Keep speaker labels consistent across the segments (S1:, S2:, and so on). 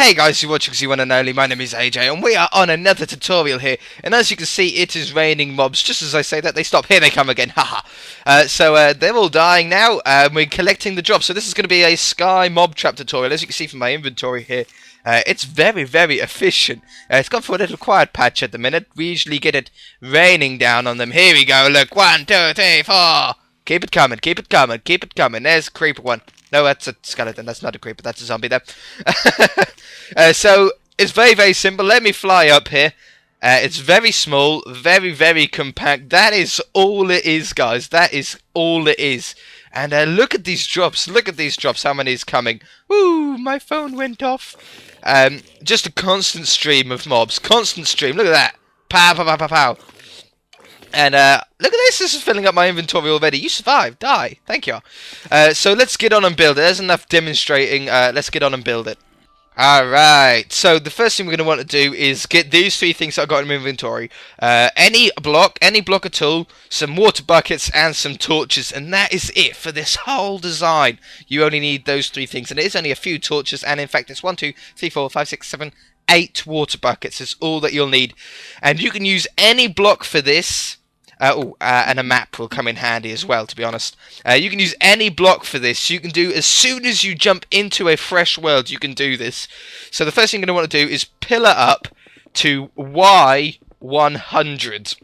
S1: Hey guys, you're watching the one and only, my name is AJ, and we are on another tutorial here, and as you can see, it is raining mobs. Just as I say that, they stop. Here they come again, haha. So they're all dying now, we're collecting the drops, so this is going to be a sky mob trap tutorial. As you can see from my inventory here, it's very, very efficient. It's gone for a little quiet patch at the minute. We usually get it raining down on them. Here we go, look, 1, 2, 3, 4. Keep it coming, keep it coming, keep it coming. There's a creeper one. No, that's a skeleton. That's not a creeper. That's a zombie there. So, it's very, very simple. Let me fly up here. It's very small, very, very compact. That is all it is, guys. That is all it is. And look at these drops. Look at these drops. How many is coming? Woo, my phone went off. Just a constant stream of mobs. Constant stream. Look at that. Pow, pow, pow, pow, pow. And look at this. This is filling up my inventory already. You survived. Die. Thank you. So let's get on and build it. There's enough demonstrating. Let's get on and build it. Alright. So the first thing we're going to want to do is get these three things that I've got in my inventory. Any block at all, some water buckets, and some torches. And that is it for this whole design. You only need those three things. And it is only a few torches. And in fact, it's 1, 2, 3, 4, 5, 6, 7, 8 water buckets. Is all that you'll need. And you can use any block for this. And a map will come in handy as well, to be honest. You can use any block for this. You can do, as soon as you jump into a fresh world, you can do this. So the first thing you're going to want to do is pillar up to Y100.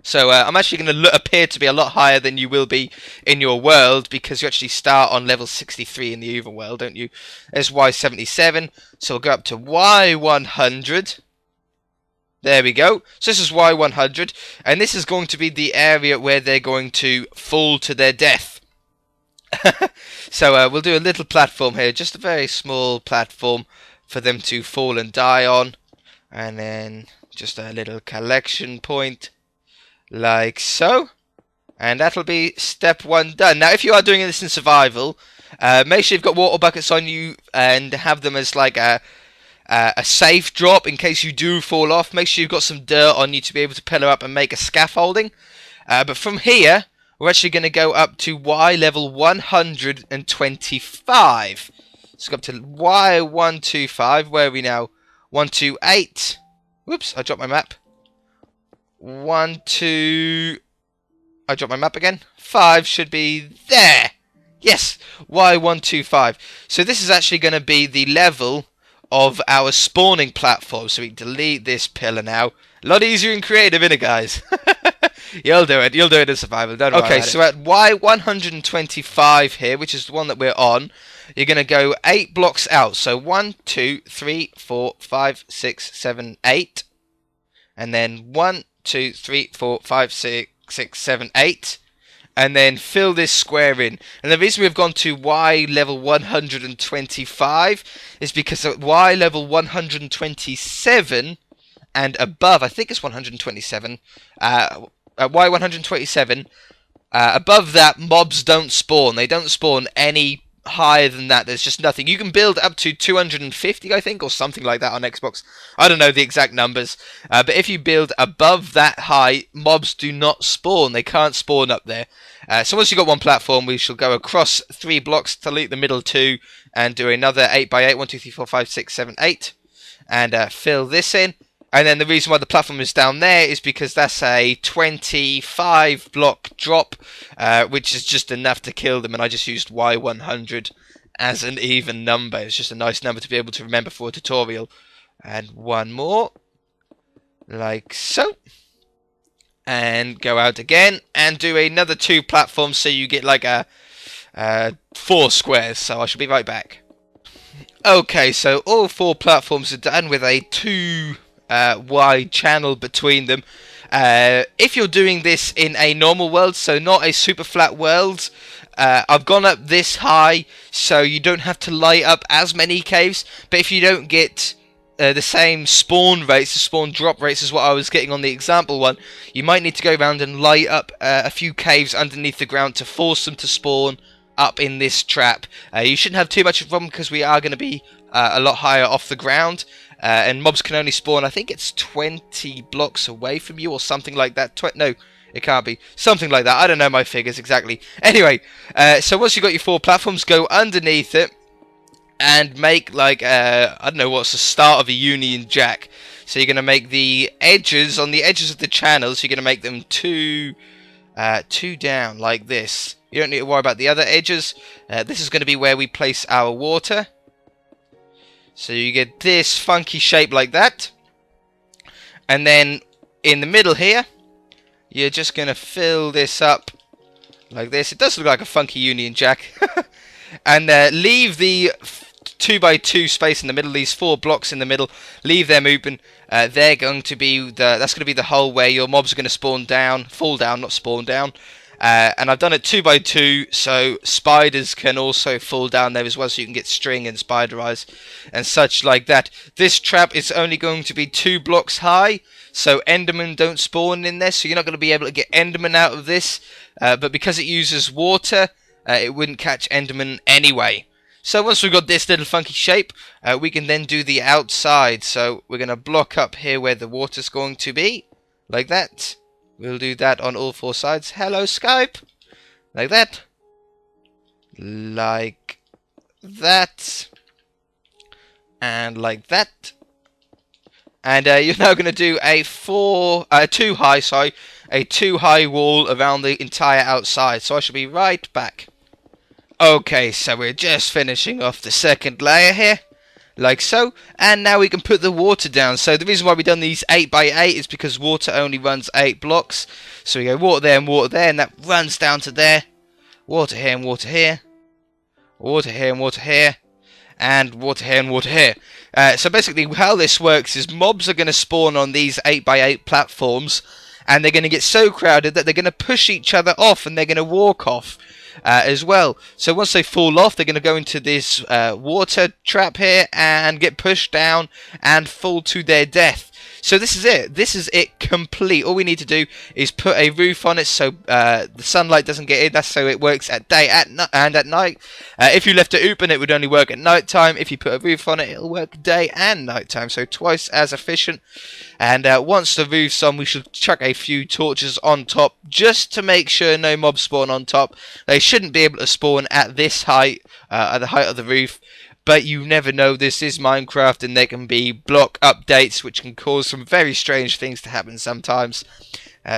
S1: So I'm actually going to appear to be a lot higher than you will be in your world, because you actually start on level 63 in the Uber world, don't you? There's Y77, so we'll go up to Y100. There we go. So this is Y100, and this is going to be the area where they're going to fall to their death. So we'll do a little platform here, just a very small platform for them to fall and die on. And then just a little collection point, like so. And that'll be step 1 done. Now, if you are doing this in survival, make sure you've got water buckets on you and have them as like a safe drop in case you do fall off. Make sure you've got some dirt on you to be able to pillar up and make a scaffolding. But from here, we're actually going to go up to Y level 125. Let's go up to Y125. Where are we now? 128. Whoops, I dropped my map. 1, 2... I dropped my map again. 5 should be there. Yes, Y125. So this is actually going to be the level of our spawning platform. So we delete this pillar now. A lot easier and creative, innit, guys? You'll do it. You'll do it in survival. Don't worry about it. Okay, so at Y125 here, which is the one that we're on, you're going to go 8 blocks out. So 1, 2, 3, 4, 5, 6, 7, 8. And then 1, 2, 3, 4, 5, 6, 7, 8. And then fill this square in. And the reason we've gone to Y level 125 is because at Y level 127 and above, I think it's 127, at Y 127, above that, mobs don't spawn. They don't spawn any higher than that. There's just nothing. You can build up to 250, I think, or something like that on Xbox. I don't know the exact numbers, but if you build above that high, mobs do not spawn. They can't spawn up there. So once you've got one platform, we shall go across 3 blocks, delete the middle 2, and do another 8x8, 1, 2, 3, 4, 5, 6, 7, 8, and fill this in. And then the reason why the platform is down there is because that's a 25 block drop, which is just enough to kill them, and I just used Y100 as an even number. It's just a nice number to be able to remember for a tutorial. And one more, like so. And go out again, and do another 2 platforms, so you get like a 4 squares. So I shall be right back. Okay, so all 4 platforms are done with a 2 wide channel between them. If you're doing this in a normal world, so not a super flat world, I've gone up this high so you don't have to light up as many caves. But if you don't get the same spawn rates, the spawn drop rates as what I was getting on the example one, you might need to go around and light up a few caves underneath the ground to force them to spawn up in this trap. You shouldn't have too much of a problem because we are going to be a lot higher off the ground. And mobs can only spawn, I think it's 20 blocks away from you or something like that. No, it can't be. Something like that. I don't know my figures exactly. Anyway, so once you've got your 4 platforms, go underneath it. and make like I don't know what's the start of a Union Jack. So you're going to make the edges on the edges of the channels. You're going to make them two down like this. You don't need to worry about the other edges. This is going to be where we place our water. So you get this funky shape like that. And then in the middle here, you're just going to fill this up like this. It does look like a funky Union Jack. And leave the 2x2 space in the middle, these 4 blocks in the middle, leave them open. They're going to be that's going to be the hole where your mobs are going to spawn down, fall down, not spawn down. And I've done it 2x2, so spiders can also fall down there as well, so you can get string and spider eyes and such like that. This trap is only going to be 2 blocks high, so endermen don't spawn in there, so you're not going to be able to get endermen out of this. But because it uses water, it wouldn't catch endermen anyway. So once we've got this little funky shape, we can then do the outside. So we're going to block up here where the water's going to be, like that. We'll do that on all 4 sides. Hello, Skype. Like that. Like that. And like that. And you're now going to do a 2 high wall around the entire outside. So I shall be right back. Okay, so we're just finishing off the second layer here. Like so, and now we can put the water down. So the reason why we've done these 8x8 is because water only runs 8 blocks. So we go water there and water there, and that runs down to there. Water here and water here. Water here and water here. And water here and water here. So basically how this works is mobs are going to spawn on these 8x8 platforms, and they're going to get so crowded that they're going to push each other off, and they're going to walk off. As well. So once they fall off, they're going to go into this water trap here and get pushed down and fall to their death. So this is it. This is it complete. All we need to do is put a roof on it so the sunlight doesn't get in. That's so it works at day and at night. If you left it open, it would only work at night time. If you put a roof on it, it'll work day and night time. So twice as efficient. And once the roof's on, we should chuck a few torches on top just to make sure no mobs spawn on top. They shouldn't be able to spawn at this height, at the height of the roof. But you never know, this is Minecraft, and there can be block updates which can cause some very strange things to happen sometimes.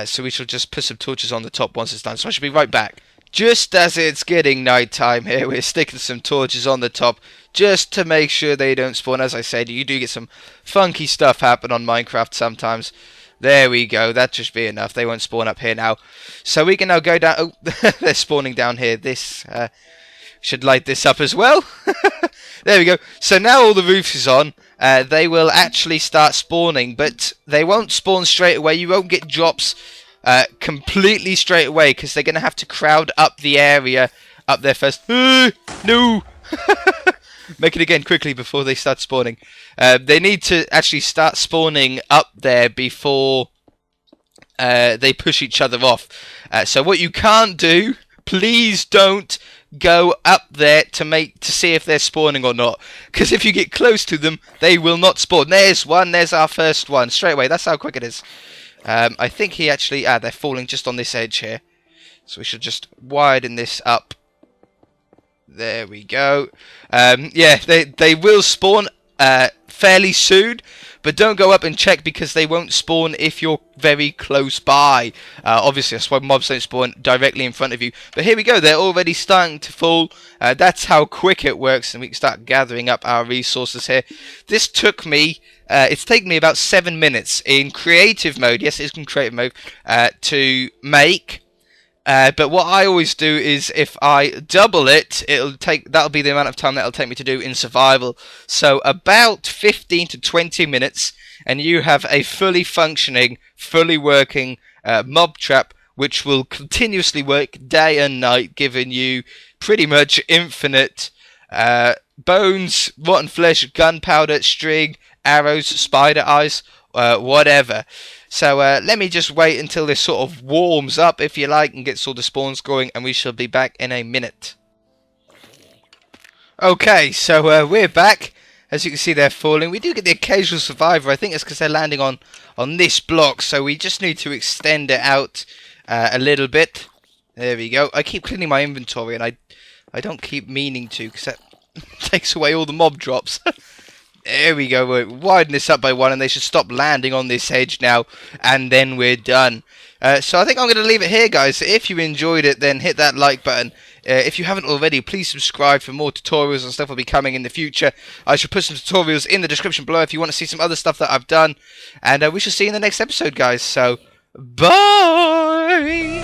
S1: So we shall just put some torches on the top once it's done. So I shall be right back. Just as it's getting night time here, we're sticking some torches on the top just to make sure they don't spawn. As I said, you do get some funky stuff happen on Minecraft sometimes. There we go, that should be enough. They won't spawn up here now. So we can now go down. Oh, they're spawning down here. This should light this up as well. There we go. So now all the roofs is on. They will actually start spawning, but they won't spawn straight away. You won't get drops completely straight away because they're going to have to crowd up the area up there first. No! Make it again quickly before they start spawning. They need to actually start spawning up there before they push each other off. So what you can't do, please don't go up there to see if they're spawning or not, because if you get close to them, they will not spawn. There's one. There's our first one straight away. That's how quick it is. I think he actually they're falling just on this edge here, so we should just widen this up. There we go. Yeah, they will spawn fairly soon, but don't go up and check because they won't spawn if you're very close by. Obviously, that's why mobs don't spawn directly in front of you. But here we go. They're already starting to fall. That's how quick it works, and we can start gathering up our resources here. This took me... it's taken me about 7 minutes in creative mode. Yes, it's in creative mode to make. But what I always do is if I double it, that'll be the amount of time that'll take me to do in survival. So about 15 to 20 minutes, and you have a fully functioning, fully working mob trap, which will continuously work day and night, giving you pretty much infinite bones, rotten flesh, gunpowder, string, arrows, spider eyes, whatever. So let me just wait until this sort of warms up, if you like, and gets all the spawns going, and we shall be back in a minute. Okay, so we're back. As you can see, they're falling. We do get the occasional survivor. I think it's because they're landing on this block, so we just need to extend it out a little bit. There we go. I keep cleaning my inventory, and I don't keep meaning to, because takes away all the mob drops. There we go. We'll widen this up by 1, and they should stop landing on this edge now, and then we're done. So I think I'm going to leave it here, guys. So if you enjoyed it, then hit that like button. If you haven't already, please subscribe for more tutorials and stuff will be coming in the future. I shall put some tutorials in the description below if you want to see some other stuff that I've done. And we shall see you in the next episode, guys. So, bye!